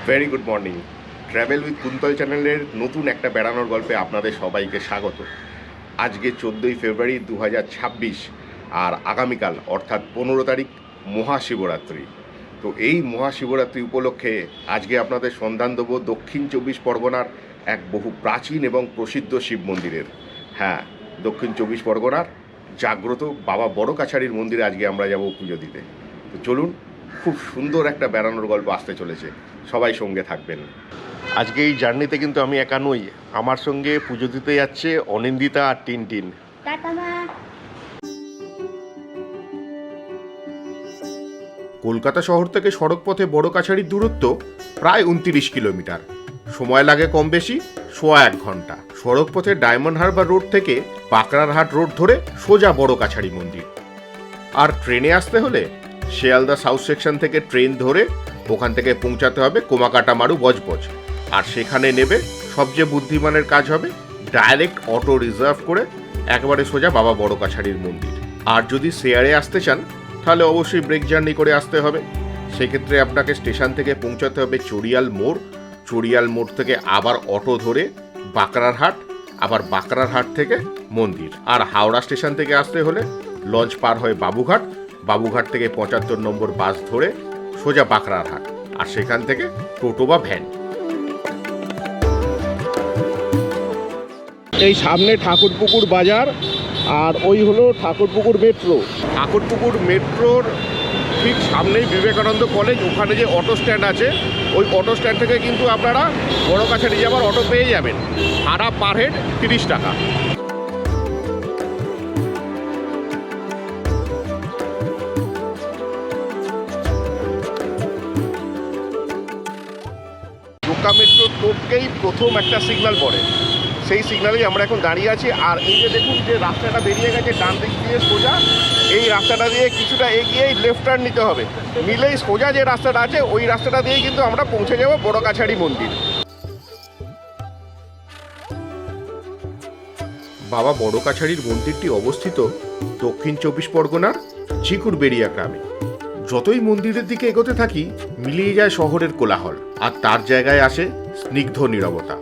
Very good morning. Travel with Kuntal চ্যানেলের নতুন একটা বেড়ানোর গল্পে আপনাদের সবাইকে স্বাগত। আজকে 14ই ফেব্রুয়ারি 2026 আর আগামীকাল অর্থাৎ 15 তারিখ মহাশিবরাত্রি। তো এই মহাশিবরাত্রি উপলক্ষে আজকে আপনাদের সন্ধান দেবো দক্ষিণ 24 পরগনার এক বহু প্রাচীন এবং প্রসিদ্ধ শিব মন্দিরের। হ্যাঁ, দক্ষিণ 24 পরগনার জাগ্রত বাবা বড় কাছারির মন্দিরে আজকে আমরা যাব পুজো দিতে। তো চলুন, খুব সুন্দর একটা বেড়ানোর গল্প আসতে চলেছে, সবাই সঙ্গে থাকবেন। আজকে এই জার্নিতে কিন্তু আমি একা নই, আমার সঙ্গে পুজো দিতে যাচ্ছে অনিন্দিতা আর টিনটিন। কলকাতা শহর থেকে সড়ক পথে বড় কাছারির দূরত্ব প্রায় 29 কিলোমিটার। সময় লাগে কম বেশি 1.25 ঘন্টা। সড়ক পথে ডায়মন্ড হারবার রোড থেকে বাকরারহাট রোড ধরে সোজা বড় কাছারি মন্দির। আর ট্রেনে আসতে হলে শিয়ালদা সাউথ সেকশন থেকে ট্রেন ধরে ওখান থেকে পৌঁছাতে হবে কোমাকাটা মারু বজবজ। আর সেখানে নেবে সবচেয়ে বুদ্ধিমানের কাজ হবে ডাইরেক্ট অটো রিজার্ভ করে একবারে সোজা বাবা বড় কাছারির মন্দির। আর যদি শেয়ারে আসতে চান তাহলে অবশ্যই ব্রেক জার্নি করে আসতে হবে। সেক্ষেত্রে আপনাকে স্টেশন থেকে পৌঁছাতে হবে চড়িয়াল মোড়। চড়িয়াল মোড় থেকে আবার অটো ধরে বাকরারহাট, আবার বাকরারহাট থেকে মন্দির। আর হাওড়া স্টেশন থেকে আসতে হলে লঞ্চ পার হয়ে বাবুঘাট, বাবুঘাট থেকে 75 নম্বর বাস ধরে সোজা বাকরারহাট, আর সেখান থেকে টোটো বা ভ্যান। এই সামনে ঠাকুরপুকুর বাজার, আর ওই হলো ঠাকুরপুকুর মেট্রো। ঠাকুরপুকুর মেট্রোর ঠিক সামনেই বিবেকানন্দ কলেজ। ওখানে যে অটো স্ট্যান্ড আছে, ওই অটো স্ট্যান্ড থেকে কিন্তু আপনারা বড় কাছারি যাবার অটো পেয়ে যাবেন। ভাড়া পার হেড 30 টাকা। ঢাকা মেট্রো টোপকেই প্রথম একটা সিগন্যাল পড়ে, সেই সিগন্যালেই আমরা এখন দাঁড়িয়ে আছি। আর এই যে দেখুন যে রাস্তাটা বেরিয়ে গেছে ডান দিক দিয়ে সোজা, এই রাস্তাটা দিয়ে কিছুটা এগিয়েই লেফট টার্ন নিতে হবে। নিলেই সোজা যে রাস্তাটা আছে ওই রাস্তাটা দিয়েই কিন্তু আমরা পৌঁছে যাব বড় কাছারি মন্দির। বাবা বড় কাছারির মন্দিরটি অবস্থিত দক্ষিণ 24 পরগনার চিকুরবেড়িয়া গ্রামে। যতই মন্দিরের দিকে এগোতে থাকি মিলিয়ে যায় শহরের কোলাহল, আর তার জায়গায় আসে স্নিগ্ধ নীরবতা।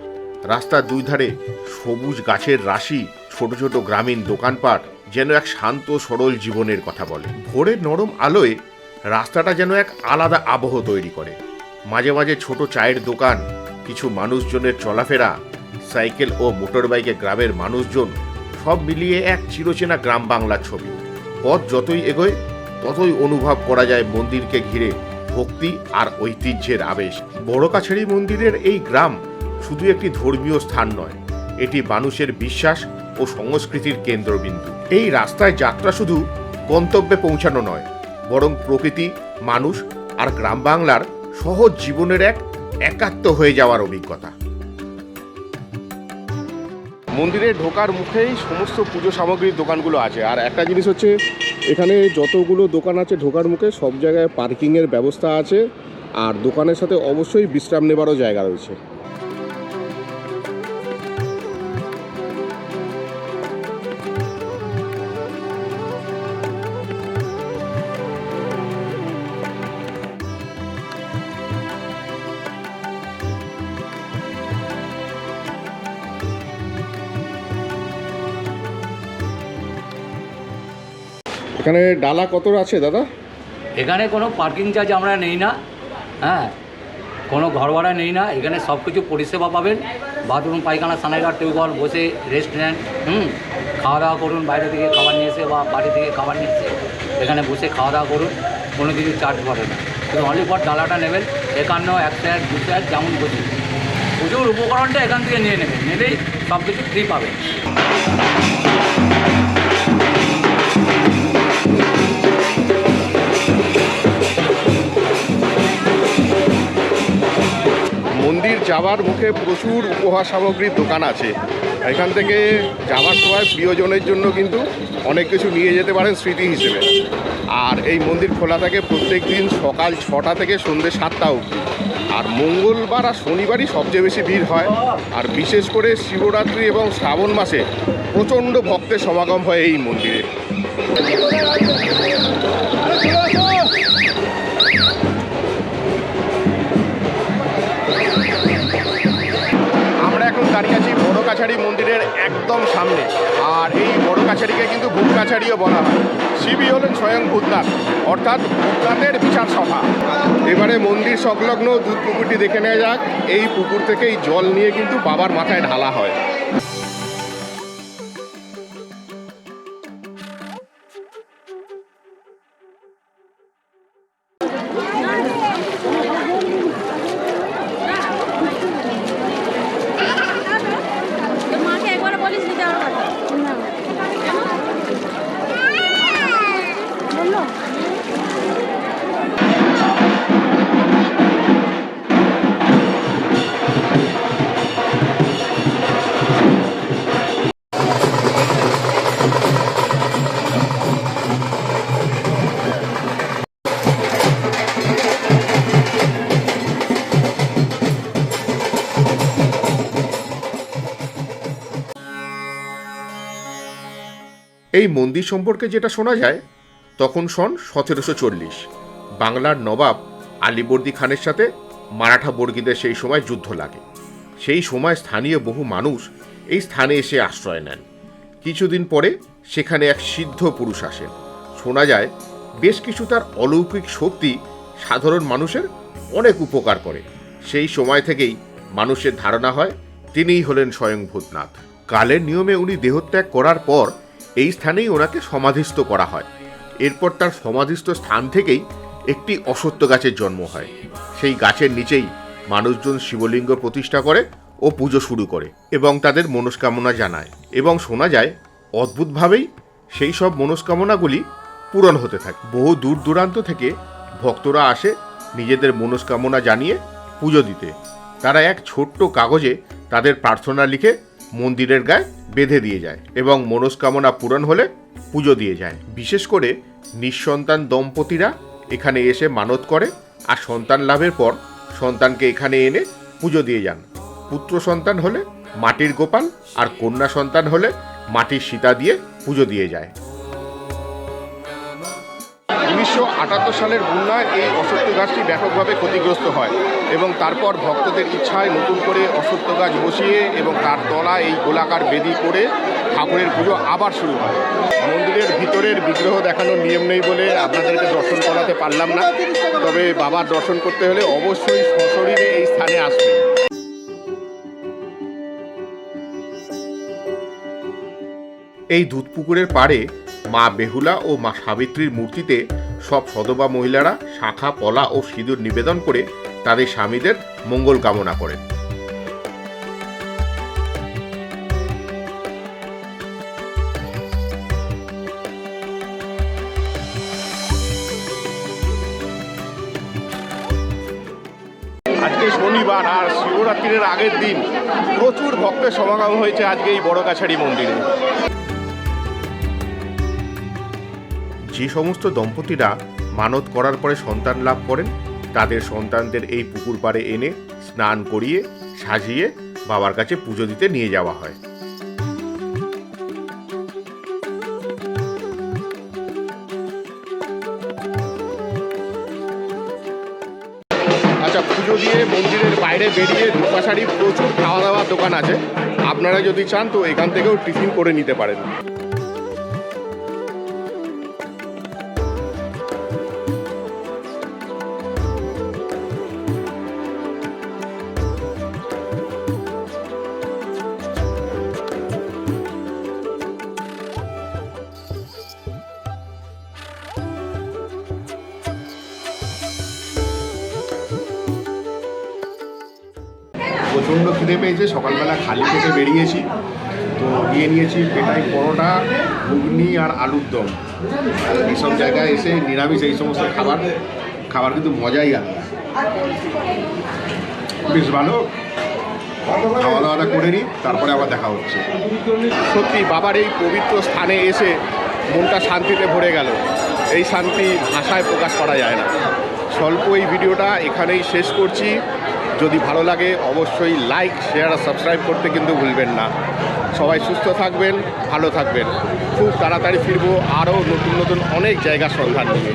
রাস্তার দুই ধারে সবুজ গাছের রাশি, ছোট ছোট গ্রামীণ দোকানপাট যেন এক শান্ত সরল জীবনের কথা বলে। ভোরের নরম আলোয় রাস্তাটা যেন এক আলাদা আবহ তৈরি করে। মাঝে মাঝে ছোট চায়ের দোকান, কিছু মানুষজনের চলাফেরা, সাইকেল ও মোটর বাইকে গ্রামের মানুষজন, সব মিলিয়ে এক চিরচেনা গ্রাম বাংলার ছবি। পথ যতই এগোয় ততই অনুভব করা যায় মন্দিরকে ঘিরে ভক্তি আর ঐতিহ্যের আবেশ। বড় কাছারি মন্দিরের এই গ্রাম শুধু একটি ধর্মীয় স্থান নয়, এটি মানুষের বিশ্বাস ও সংস্কৃতির কেন্দ্রবিন্দু। এই রাস্তায় যাত্রা শুধু গন্তব্যে পৌঁছানো নয়, বরং প্রকৃতি, মানুষ আর গ্রাম বাংলার সহজ জীবনের এক একাত্ম হয়ে যাওয়ার অভিজ্ঞতা। মন্দিরে ঢোকার মুখেই সমস্ত পুজো সামগ্রীর দোকানগুলো আছে। আর একটা জিনিস হচ্ছে, এখানে যতগুলো দোকান আছে ঢোকার মুখে সব জায়গায় পার্কিংয়ের ব্যবস্থা আছে, আর দোকানের সাথে অবশ্যই বিশ্রাম নেবারও জায়গা রয়েছে। এখানে ডালা কত আছে দাদা? এখানে কোনো পার্কিং চার্জ আমরা নেই না, হ্যাঁ, কোনো ঘর ভাড়া নেই না। এখানে সব কিছু পরিষেবা পাবেন। বাথরুম, পায়খানা, স্নানাগার, টিউবওয়েল, বসে রেস্টুরেন্ট, খাওয়া দাওয়া করুন, বাইরে থেকে খাবার নিয়ে এসে বা বাড়ি থেকে খাবার নিয়ে এসে এখানে বসে খাওয়া দাওয়া করুন, কোনো কিছু চার্জ পড়ে না। শুধু অনলি ফর ডালাটা নেবেন 51, 100, 200 যেমন বুঝি। পুজোর উপকরণটা এখান থেকে নিয়ে নেবেন, নিলেই সব কিছু ফ্রি পাবেন। মন্দির যাওয়ার মুখে প্রচুর উপহার সামগ্রীর দোকান আছে। এখান থেকে যাওয়ার সময় প্রিয়জনের জন্য কিন্তু অনেক কিছু নিয়ে যেতে পারেন স্মৃতি হিসেবে। আর এই মন্দির খোলা থাকে প্রত্যেক দিন সকাল 6টা থেকে সন্ধ্যে 7টা অবধি। আর মঙ্গলবার আর শনিবারই সবচেয়ে বেশি ভিড় হয়। আর বিশেষ করে শিবরাত্রি এবং শ্রাবণ মাসে প্রচণ্ড ভক্তের সমাগম হয় এই মন্দিরে। কাছাড়িও বলা হয়। শিবই হলেন স্বয়ং ভূতনাথ, অর্থাৎ ভূতনাথের বিচার সভা। এবারে মন্দির সংলগ্ন দুধ পুকুরটি দেখে নেওয়া যাক। এই পুকুর থেকে এই জল নিয়ে কিন্তু বাবার মাথায় ঢালা হয়। মাকে একবার বলিস নিতে আমার কথা না বললো এই মন্দির সম্পর্কে যেটা শোনা যায়, তখন সন 1740 বাংলার নবাব আলীবর্দী খানের সাথে মারাঠা বর্গীদের সেই সময় যুদ্ধ লাগে। সেই সময় স্থানীয় বহু মানুষ এই স্থানে এসে আশ্রয় নেন। কিছুদিন পরে সেখানে এক সিদ্ধ পুরুষ আসেন। শোনা যায় বেশ কিছু তার অলৌকিক শক্তি সাধারণ মানুষের অনেক উপকার করে। সেই সময় থেকেই মানুষের ধারণা হয় তিনিই হলেন স্বয়ং ভূতনাথ। কালের নিয়মে উনি দেহত্যাগ করার পর এই স্থানেই ওনাকে সমাধিস্থ করা হয়। এরপর তার সমাধিস্থ স্থান থেকেই একটি অশ্বত্থ গাছের জন্ম হয়। সেই গাছের নিচেই মানুষজন শিবলিঙ্গ প্রতিষ্ঠা করে ও পুজো শুরু করে এবং তাদের মনস্কামনা জানায়। এবং শোনা যায় অদ্ভুতভাবেই সেই সব মনস্কামনাগুলি পূরণ হতে থাকে। বহু দূর দূরান্ত থেকে ভক্তরা আসে নিজেদের মনস্কামনা জানিয়ে পুজো দিতে। তারা এক ছোট্ট কাগজে তাদের প্রার্থনা লিখে মন্দিরের গায়ে বেঁধে দিয়ে যায় এবং মনস্কামনা পূরণ হলে পুজো দিয়ে যায়। বিশেষ করে নিঃসন্তান দম্পতিরা এখানে এসে মানত করে আর সন্তান লাভের পর সন্তানকে এখানে এনে পুজো দিয়ে যান। পুত্র সন্তান হলে মাটির গোপাল আর কন্যা সন্তান হলে মাটির সীতা দিয়ে পুজো দিয়ে যায়। 1978 সালের বন্যায় এই অশ্বত্থ গাছটি ব্যাপকভাবে ক্ষতিগ্রস্ত হয় এবং তারপর ভক্তদের ইচ্ছায় নতুন করে অশ্বত্থ গাছ বসিয়ে এবং তার তলায় এই গোলাকার বেদি করে ঠাকুরের পুজো আবার শুরু হয়। মন্দিরের ভিতরের বিগ্রহ দেখানোর নিয়ম নেই বলে আপনাদেরকে দর্শন করাতে পারলাম না, তবে বাবার দর্শন করতে হলে অবশ্যই সশরীরে এই স্থানে আসবেন। এই দুধ পুকুরের পাড়ে মা বেহুলা ও মা সাবিত্রীর মূর্তিতে সব সধবা মহিলারা শাঁখা পলা ও সিঁদুর নিবেদন করে তাদের স্বামীদের মঙ্গল কামনা করেন। আজকে শনিবার আর শিবরাত্রির আগের দিন প্রচুর ভক্তের সমাগম হয়েছে আজকে এই বড় কাছাড়ি মন্দিরে। যে সমস্ত দম্পতিরা মানত করার পরে সন্তান লাভ করেন তাদের সন্তানদের এই পুকুর পাড়ে এনে স্নান করিয়ে সাজিয়ে বাবার কাছে পুজো দিতে নিয়ে যাওয়া হয়। আচ্ছা, পুজো দিয়ে মন্দিরের বাইরে বেরিয়ে দুপাশারি প্রচুর খাওয়া দাওয়ার দোকান আছে। আপনারা যদি চান তো এখান থেকেও টিফিন করে নিতে পারেন। প্রচণ্ড খিদে পেয়েছে, সকালবেলা খালি পেটে বেরিয়েছি, তো নিয়ে নিয়েছি পেটাই পরোটা, ঘুগনি আর আলুর দম। এইসব জায়গায় এসে নিরামিষ এই সমস্ত খাবার কিন্তু মজাই আলাদা, বেশ ভালো। খাওয়া দাওয়াটা করে নিই, তারপরে আবার দেখা হচ্ছে। সত্যি বাবার এই পবিত্র স্থানে এসে মনটা শান্তিতে ভরে গেল। এই শান্তি ভাষায় প্রকাশ করা যায় না। স্বল্প এই ভিডিওটা এখানেই শেষ করছি। যদি ভালো লাগে অবশ্যই লাইক, শেয়ার আর সাবস্ক্রাইব করতে কিন্তু ভুলবেন না। সবাই সুস্থ থাকবেন, ভালো থাকবেন। খুব তাড়াতাড়ি ফিরবো আরও নতুন নতুন অনেক জায়গার সন্ধান নিয়ে।